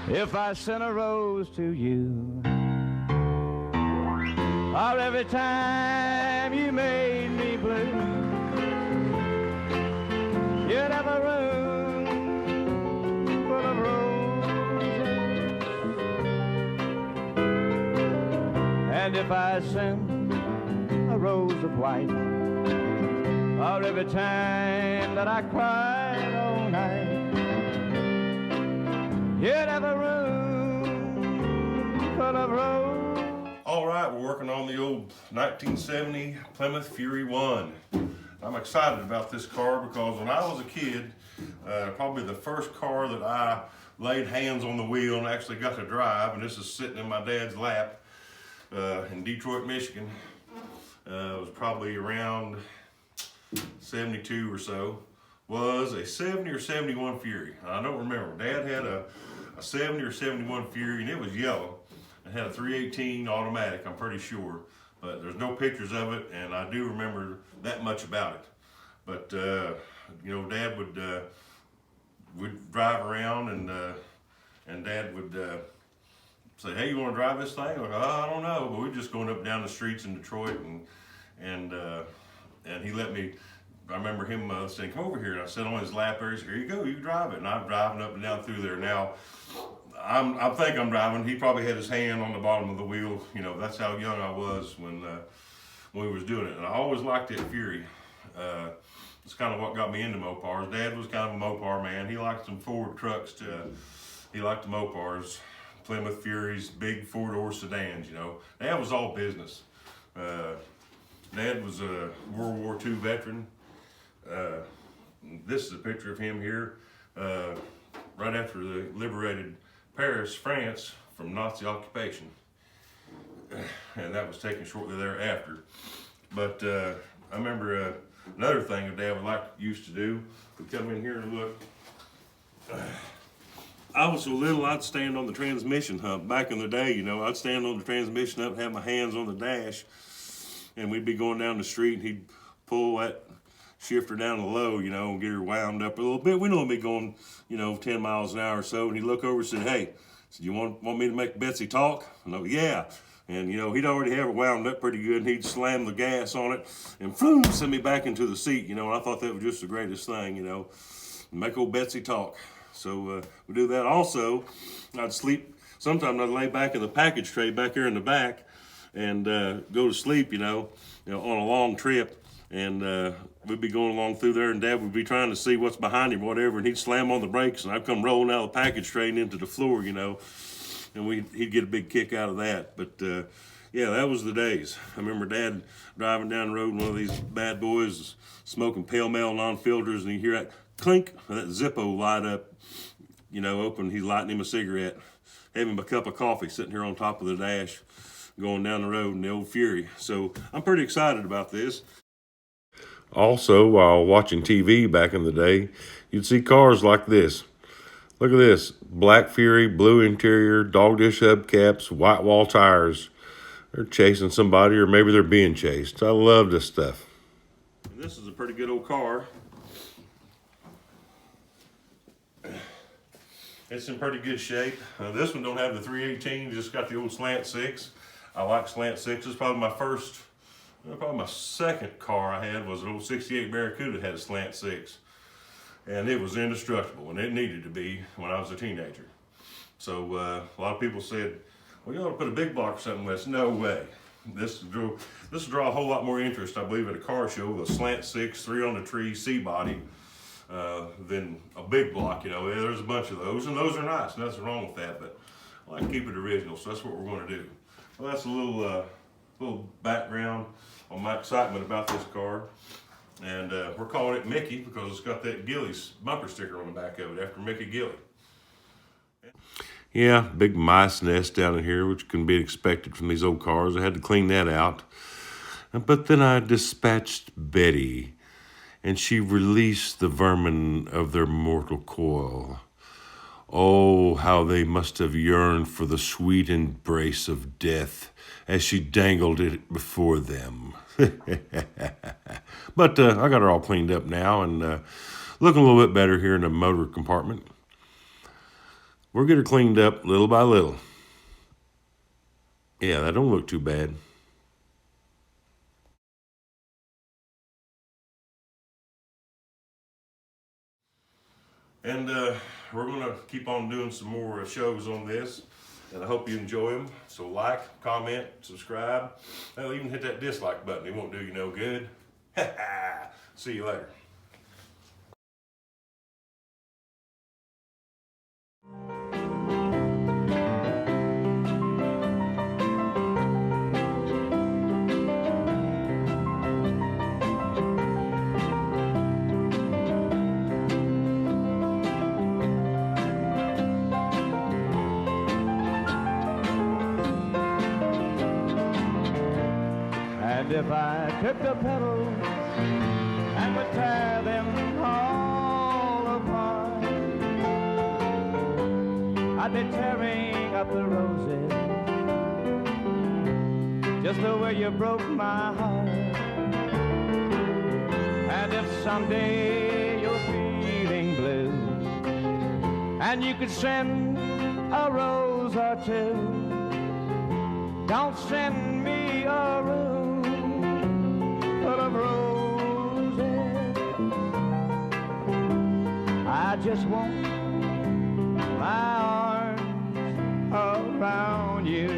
If I sent a rose to you, or every time you made me blue, you'd have a room full of roses. And if I sent a rose of white, or every time that I cried all night, you'd have a room full of roses. All right, we're working on the old 1970 Plymouth Fury 1. I'm excited about this car because when I was a kid, probably the first car that I laid hands on the wheel and actually got to drive, and this is sitting in my dad's lap in Detroit, Michigan. It was probably around 72 or so, was a 70 or 71 Fury. I don't remember. Dad had a 70 or 71 Fury, and it was yellow. It had a 318 automatic, I'm pretty sure, but there's no pictures of it, and I do remember that much about it. But you know, Dad would drive around, and Dad would say, "Hey, you want to drive this thing?" Like, "Oh, I don't know," but we're just going up and down the streets in Detroit, and he let me. I remember him saying, "Come over here," and I sat on his lap there. He said, "Here you go, you drive it." And I'm driving up and down through there. Now, I think I'm driving. He probably had his hand on the bottom of the wheel. You know, that's how young I was when we was doing it. And I always liked that Fury. It's kind of what got me into Mopars. Dad was kind of a Mopar man. He liked some Ford trucks he liked the Mopars, Plymouth Furies, big four-door sedans, you know. Dad was all business. Dad was a World War II veteran. This is a picture of him here right after they liberated Paris, France from Nazi occupation. And that was taken shortly thereafter. But I remember another thing that Dad used to do. We'd come in here and look. I was so little, I'd stand on the transmission hump. Back in the day, you know, I'd stand on the transmission hump and have my hands on the dash, and we'd be going down the street, and he'd pull that shifter down to low, you know, and get her wound up a little bit. We'd only be going, you know, 10 miles an hour or so, and he'd look over and say, "Hey, so you want me to make Betsy talk?" And I go, "Yeah." And, you know, he'd already have it wound up pretty good, and he'd slam the gas on it and boom, send me back into the seat, you know, and I thought that was just the greatest thing, you know, make old Betsy talk. So we do that. Also, I'd sleep. Sometimes I'd lay back in the package tray back there in the back and go to sleep, you know, on a long trip. And we'd be going along through there, and Dad would be trying to see what's behind him, whatever, and he'd slam on the brakes, and I'd come rolling out of the package tray and into the floor, you know, and he'd get a big kick out of that. But yeah, that was the days. I remember Dad driving down the road, one of these bad boys smoking Pale Male non-filters, and you hear that clink, that Zippo light up, you know, open. He's lighting him a cigarette, having a cup of coffee, sitting here on top of the dash, going down the road in the old Fury. So I'm pretty excited about this. Also, while watching TV back in the day, you'd see cars like this. Look at this. Black Fury, blue interior, dog dish hubcaps, white wall tires. They're chasing somebody, or maybe they're being chased. I love this stuff. And this is a pretty good old car. It's in pretty good shape. This one don't have the 318, just got the old slant six. I like slant sixes. Probably my second car I had was an old 68 Barracuda that had a slant six. And it was indestructible, and it needed to be when I was a teenager. So a lot of people said, "Well, you ought to put a big block or something with this." No way. This will draw a whole lot more interest, I believe, at a car show with a slant six, 3 on the tree, C-body, than a big block. You know, there's a bunch of those, and those are nice. Nothing wrong with that, but I like to keep it original, so that's what we're going to do. Well, that's a little background on my excitement about this car. And we're calling it Mickey because it's got that Gillies bumper sticker on the back of it, after Mickey Gilly. Yeah, big mice nest down in here, which can be expected from these old cars. I had to clean that out. But then I dispatched Betty, and she released the vermin of their mortal coil. Oh, how they must have yearned for the sweet embrace of death as she dangled it before them. But I got her all cleaned up now and looking a little bit better here in the motor compartment. We'll get her cleaned up little by little. Yeah, that don't look too bad. And we're going to keep on doing some more shows on this. And I hope you enjoy them. So like, comment, subscribe. Hell, even hit that dislike button. It won't do you no good. See you later. And if I took the petals and would tear them all apart, I'd be tearing up the roses just the way you broke my heart. And if someday you're feeling blue and you could send a rose or two, don't send me a room full of roses. I just want my arms around you.